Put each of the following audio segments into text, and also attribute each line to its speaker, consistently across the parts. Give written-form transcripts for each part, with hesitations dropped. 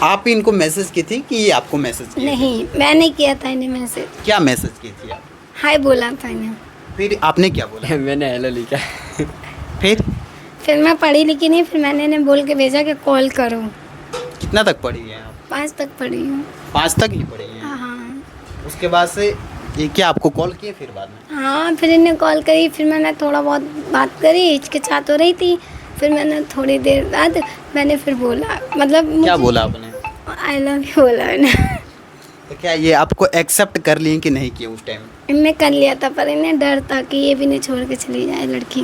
Speaker 1: आप इनको मैसेज की थी कि ये आपको मैसेज किया?
Speaker 2: नहीं, मैंने किया था इन्हें मैसेज।
Speaker 1: क्या मैसेज की थी आप?
Speaker 2: हाय बोला था इन्हें।
Speaker 1: फिर आपने क्या बोला?
Speaker 3: मैंने हेलो लिखा।
Speaker 1: फिर
Speaker 2: मैं पढ़ी लिखी नहीं, फिर मैंने इन्हें बोल के भेजा कि कॉल करो।
Speaker 1: कितना तक पढ़ी हैं आप?
Speaker 2: 5 तक पढ़ी हूँ।
Speaker 1: 5 तक ही पढ़ी हैं?
Speaker 2: हाँ।
Speaker 1: उसके बाद से ये क्या आपको कॉल किए फिर बाद में?
Speaker 2: हाँ, फिर इन्हें कॉल करी, फिर मैंने थोड़ा बहुत बात करी, हिचकिचाहट हो रही थी। फिर मैंने थोड़ी देर बाद मैंने फिर बोला, मतलब
Speaker 1: क्या बोला आपने?
Speaker 2: आई लव यू बोला मैंने।
Speaker 1: तो क्या ये आपको एक्सेप्ट कर लिए कि नहीं किए उस टाइम?
Speaker 2: इनने कर लिया था, पर इन्हें डर था कि ये भी नहीं छोड़ के चली जाए लड़की।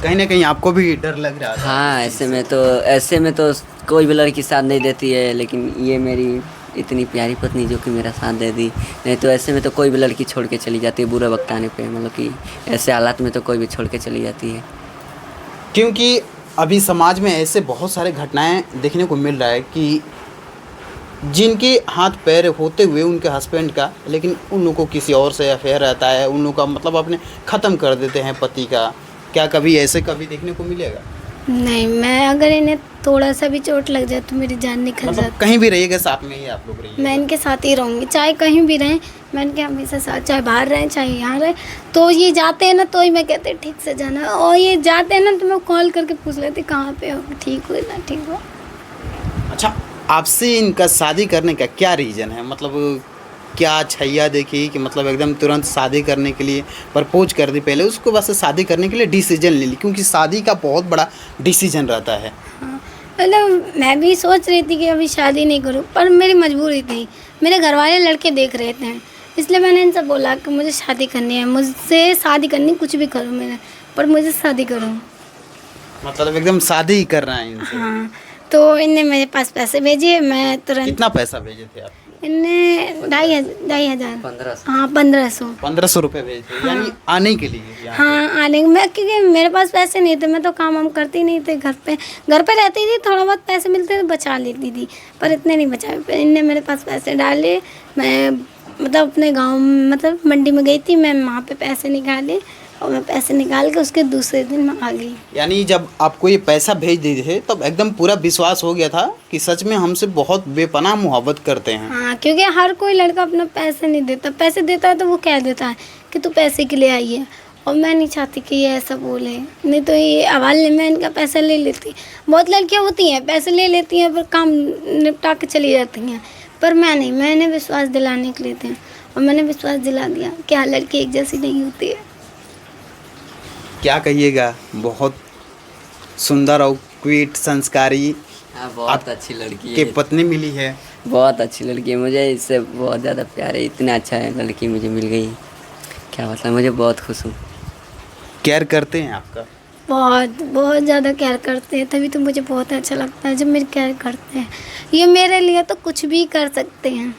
Speaker 1: कहीं ना कहीं आपको भी डर लग रहा था?
Speaker 3: हाँ, ऐसे में तो कोई भी लड़की साथ नहीं देती है, लेकिन ये मेरी इतनी प्यारी पत्नी जो कि मेरा साथ दे दी। नहीं तो ऐसे में तो कोई भी लड़की छोड़ के चली जाती है बुरा वक्त आने पे, मतलब कि ऐसे हालात में तो कोई भी छोड़ के चली जाती है।
Speaker 1: क्योंकि अभी समाज में ऐसे बहुत सारे घटनाएं देखने को मिल रहा है कि जिनके हाथ पैर होते हुए उनके हस्बैंड का, लेकिन उन लोगों को किसी और से अफेयर रहता है, उन लोगों का मतलब अपने ख़त्म कर देते हैं पति का। क्या कभी ऐसे कभी देखने को मिलेगा?
Speaker 2: नहीं, मैं अगर इन्हें थोड़ा सा भी चोट लग जाए तो मेरी जान निकल
Speaker 1: मतलब
Speaker 2: जाती।
Speaker 1: कहीं भी रहिएगा साथ में ही आप लोग रहिए?
Speaker 2: मैं इनके साथ ही रहूँगी, चाहे कहीं भी रहें, मैं इनके हमेशा साथ, चाहे बाहर रहें चाहे यहाँ रहें। तो ये जाते हैं ना तो ही मैं कहते हैं ठीक से जाना, और ये जाते हैं ना तो मैं कॉल करके पूछ लेती कहाँ पे हो, ठीक हो ना ठीक हो।
Speaker 1: अच्छा, आपसे इनका शादी करने का क्या रीज़न है? मतलब क्या छैया देखी कि मतलब एकदम तुरंत शादी करने के लिए प्रपोज कर दी पहले, उसको बस शादी करने के लिए डिसीजन ले ली? क्योंकि शादी का बहुत बड़ा डिसीजन रहता है।
Speaker 2: हाँ, मतलब मैं भी सोच रही थी कि अभी शादी नहीं करूँ, पर मेरी मजबूरी थी। मेरे घर वाले लड़के देख रहे थे, इसलिए मैंने इनसे बोला कि मुझे शादी करनी है, मुझसे शादी करनी, कुछ भी करो मेरा, पर मुझे शादी करो।
Speaker 1: मतलब एकदम शादी ही कर रहे हैं इनसे?
Speaker 2: हाँ, तो इनने मेरे पास पैसे भेजे, मैं तुरंत।
Speaker 1: कितना पैसा भेजे थे आप?
Speaker 2: इनने 2,500।
Speaker 3: 1500।
Speaker 2: हाँ, 1500।
Speaker 1: 1500 रुपये भेजे थे? यानी आने के लिए यहाँ पे?
Speaker 2: हाँ, आने मैं, क्योंकि मेरे पास पैसे नहीं थे, मैं तो काम वाम करती नहीं थे, घर पे रहती थी, थोड़ा बहुत पैसे मिलते थे बचा लेती थी, पर इतने नहीं बचाए। फिर इनने मेरे पास पैसे डाले, मैं मतलब अपने गांव, मतलब मंडी में गई थी, मैं वहाँ पे पैसे निकाले, और मैं पैसे निकाल के उसके दूसरे दिन मैं आ गई।
Speaker 1: यानी जब आपको ये पैसा भेज दिए थे तब एकदम पूरा विश्वास हो गया था कि सच में हमसे बहुत बेपनाह मोहब्बत करते हैं?
Speaker 2: हाँ, क्योंकि हर कोई लड़का अपना पैसे नहीं देता, पैसे देता है तो वो कह देता है कि तू पैसे के लिए आई है, और मैं नहीं चाहती कि ये ऐसा बोले, नहीं तो ये हवाले में इनका पैसा ले लेती। बहुत लड़कियाँ होती हैं पैसे ले लेती हैं पर काम निपटा के चली जाती हैं, पर मैं नहीं, मैंने विश्वास दिलाने के लिए थे, और मैंने विश्वास दिला दिया कि हाँ, लड़की एक जैसी नहीं होती है।
Speaker 1: क्या कहिएगा, बहुत सुंदर और क्वीट संस्कारी
Speaker 3: हाँ, बहुत अच्छी लड़की
Speaker 1: के
Speaker 3: है,
Speaker 1: पत्नी मिली है।
Speaker 3: बहुत अच्छी लड़की है, मुझे इससे बहुत ज़्यादा प्यार है, इतना अच्छा है लड़की मुझे मिल गई, क्या बताऊँ, मुझे बहुत खुश हूँ।
Speaker 1: केयर करते हैं आपका?
Speaker 2: बहुत बहुत ज़्यादा केयर करते हैं, तभी तो मुझे बहुत अच्छा लगता है जब मेरी केयर करते हैं। ये मेरे लिए तो कुछ भी कर सकते हैं।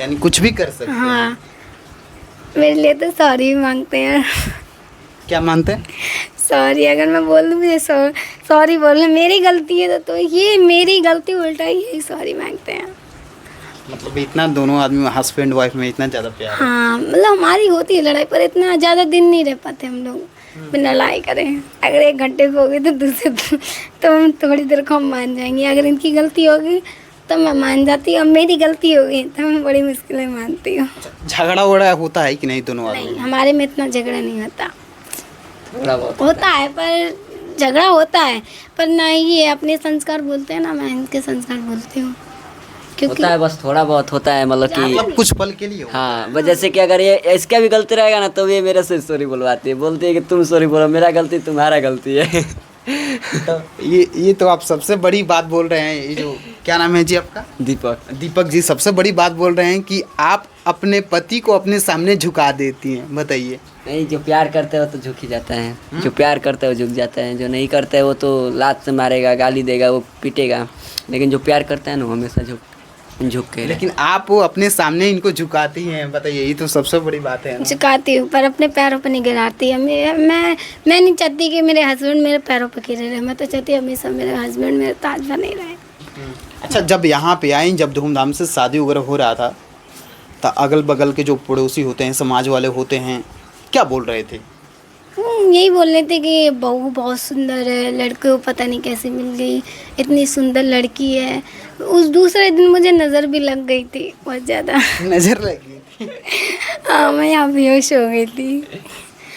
Speaker 1: यानी कुछ भी कर सकते हैं?
Speaker 2: हाँ, मेरे लिए तो सॉरी भी मांगते हैं।
Speaker 1: क्या मानते हैं?
Speaker 2: सॉरी, अगर मैं बोल दूँ मुझे सॉरी बोलना मेरी गलती है तो ये मेरी गलती उल्टा ही है, सॉरी मांगते हैं।
Speaker 1: मतलब इतना दोनों आदमी हस्बैंड वाइफ में इतना ज़्यादा प्यार है?
Speaker 2: हाँ, मतलब हमारी होती है लड़ाई, पर इतना ज़्यादा दिन नहीं रह पाते हम लोग बिना लड़ाई करें। अगर 1 घंटे को होगी तो दूसरे दिन तो हम थोड़ी देर को हम मान जाएंगे। अगर इनकी गलती होगी तो मैं मान जाती हूँ, और मेरी गलती होगी तो मैं बड़ी मुश्किलें मानती हूँ।
Speaker 1: झगड़ा वगड़ा होता है कि नहीं दोनों आदमी?
Speaker 2: नहीं, हमारे में इतना झगड़ा नहीं होता।
Speaker 3: थोड़ा बहुत
Speaker 2: होता है, पर झगड़ा होता है, पर ना ये अपने संस्कार बोलते हैं ना मैं इनके संस्कार बोलती हूँ, क्योंकि
Speaker 3: होता है, बस थोड़ा बहुत होता है, मतलब कि
Speaker 1: मतलब कुछ पल के लिए होता
Speaker 3: हाँ, बस जैसे कि अगर ये इसका भी गलती रहेगा ना तो ये मेरे से सॉरी बुलवाती है, बोलती है कि तुम सॉरी बोलो, मेरा गलती तुम्हारा गलती है।
Speaker 1: है। तो ये तो आप सबसे बड़ी बात बोल रहे हैं, ये जो क्या नाम है जी आपका? दीपक जी सबसे बड़ी बात बोल रहे हैं कि आप अपने पति को अपने सामने झुका देती हैं। बताइए।
Speaker 3: नहीं, जो प्यार करते हो तो झुक ही जाता है, जो प्यार करते हो झुक जाता है, जो नहीं करते वो तो लात से मारेगा, गाली देगा, वो पीटेगा, लेकिन जो प्यार करता है ना वो हमेशा झुक के।
Speaker 1: लेकिन आप वो अपने सामने इनको झुकाती हैं, बताइए, ये तो सबसे बड़ी बात है ना?
Speaker 2: झुकाती हूँ पर अपने पैरों पर नहीं गिराती है। मैं नहीं चाहती कि मेरे हस्बैंड मेरे पैरों पर गिरे रहे, मैं तो चाहती हूँ हमेशा मेरे हस्बैंड मेरे ताज बने रहे।
Speaker 1: अच्छा, जब यहाँ पे आई, जब धूमधाम से शादी वगैरह हो रहा था तो अगल बगल के जो पड़ोसी होते हैं, समाज वाले होते हैं, क्या बोल रहे थे?
Speaker 2: यही बोल रहे थे कि बहू बहुत सुंदर है, लड़के को पता नहीं कैसे मिल गई, इतनी सुंदर लड़की है, उस दूसरे दिन मुझे नज़र भी लग गई थी बहुत ज़्यादा।
Speaker 1: नजर लगी थी,
Speaker 2: हाँ, मैं यहाँ बेहोश हो गई थी।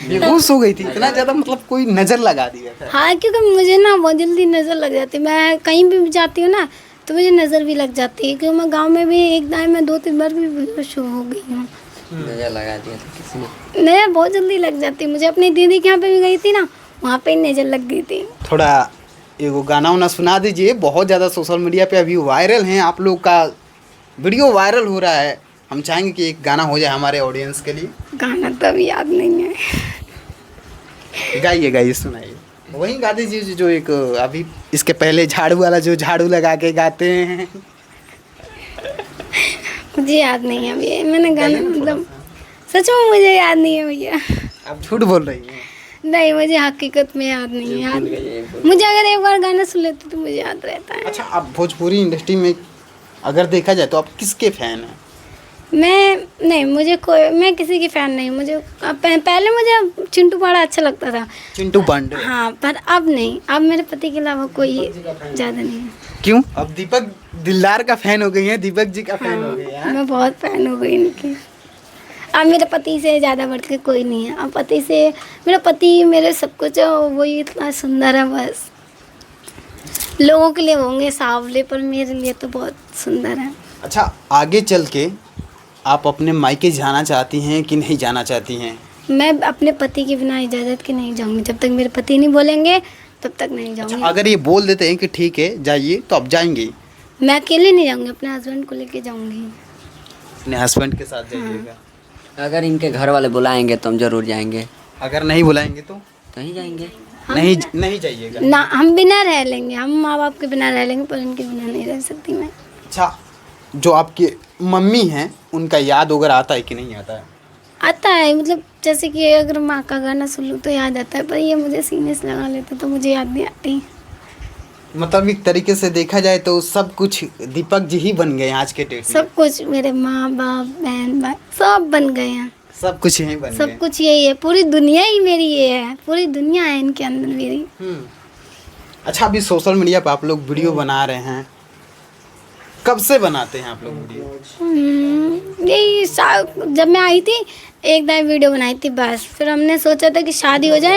Speaker 1: बेहोश हो गई थी इतना ज्यादा, मतलब कोई नजर लगा दिया था।
Speaker 2: हाँ, क्योंकि मुझे ना बहुत जल्दी नज़र लग जाती है। मैं कहीं भी जाती हूँ ना तो मुझे नज़र भी लग जाती है, क्योंकि मैं गांव में भी एक टाइम में 2-3 बार भी बेहोश हो गई हूँ।
Speaker 3: नजर लगा दिया था किसी ने।
Speaker 2: नज़र बहुत जल्दी लग जाती है मुझे। अपनी दीदी के यहाँ पे भी गई थी ना, वहाँ पे नज़र लग गई थी।
Speaker 1: थोड़ा एगो गाना वाना सुना दीजिए, बहुत ज़्यादा सोशल मीडिया पे अभी वायरल हैं, आप लोग का वीडियो वायरल हो रहा है। हम चाहेंगे कि एक गाना हो जाए हमारे ऑडियंस के लिए।
Speaker 2: गाना तो अभी याद नहीं है।
Speaker 1: गाइए गाइए, सुनाइए। वही गा दीजिए जो एक अभी इसके पहले झाड़ू वाला, जो झाड़ू लगा के गाते हैं।
Speaker 2: मुझे याद नहीं है अभी, मैंने गाना मतलब सच में मुझे याद नहीं है भैया।
Speaker 1: आप झूठ बोल रही हैं।
Speaker 2: नहीं, मुझे हकीकत में याद नहीं है। याद मुझे अगर एक बार गाना सुन लेती तो मुझे याद रहता है।
Speaker 1: अच्छा, आप भोजपुरी इंडस्ट्री में अगर देखा जाए तो आप किसके फैन हैं?
Speaker 2: मैं किसी की फ़ैन नहीं। मुझे पहले मुझे चिंटू पाड़ा अच्छा लगता था।
Speaker 1: चिंटू पांडे।
Speaker 2: हाँ, पर अब नहीं। अब मेरे पति के अलावा कोई ज़्यादा नहीं है।
Speaker 1: क्यों? अब दीपक दिलदार का फैन हो गई हैं, दीपक जी का फैन हो गई हैं।
Speaker 2: मैं बहुत फ़ैन हो गई इनकी। अब मेरे पति से ज़्यादा बढ़ के कोई नहीं है। अब पति से, मेरा पति मेरे सब कुछ है, वही इतना सुंदर है। बस लोगों के लिए होंगे सांवले, पर मेरे लिए तो बहुत सुंदर है।
Speaker 1: अच्छा, आगे चल के आप अपने मायके जाना चाहती हैं कि नहीं जाना चाहती हैं?
Speaker 2: मैं अपने पति के बिना इजाज़त के नहीं जाऊंगी। जब तक मेरे पति नहीं बोलेंगे तब तक नहीं जाऊंगी।
Speaker 1: अच्छा, अगर ये बोल देते हैं कि ठीक है जाइए, तो आप जाएंगी?
Speaker 2: मैं अकेले नहीं जाऊंगी, अपने हस्बैंड को लेके जाऊंगी।
Speaker 1: अपने हस्बैंड के साथ जाइएगा।
Speaker 3: अगर इनके घर वाले बुलाएंगे तो हम जरूर जाएंगे।
Speaker 1: अगर नहीं बुलाएंगे तो
Speaker 3: कहीं जाएंगे।
Speaker 1: नहीं जाइएगा
Speaker 2: ना, हम बिना रह लेंगे, हम माँ बाप के बिना रह लेंगे, पर इनके बिना नहीं रह सकती मैं।
Speaker 1: अच्छा, जो आपकी मम्मी हैं उनका याद वगैरह आता है कि नहीं आता है?
Speaker 2: आता है, मतलब जैसे कि अगर माँ का गाना सुन लूँ तो याद आता है, पर ये मुझे सीने से लगा लेते तो मुझे याद नहीं आती।
Speaker 1: मतलब एक तरीके से देखा जाए तो सब कुछ दीपक जी ही बन गए हैं आज के डेट में।
Speaker 2: सब कुछ मेरे माँ बाप बहन भाई सब बन गए हैं।
Speaker 1: सब कुछ यही बन गए।
Speaker 2: सब कुछ यही है, पूरी दुनिया ही मेरी ये है, पूरी दुनिया है इनके अंदर मेरी।
Speaker 1: अच्छा, अभी सोशल मीडिया पे आप लोग वीडियो बना रहे हैं, कब से बनाते हैं आप लोग वीडियो?
Speaker 2: यही जब मैं आई थी एक बार वीडियो बनाई थी बस। फिर हमने सोचा था कि शादी हो जाए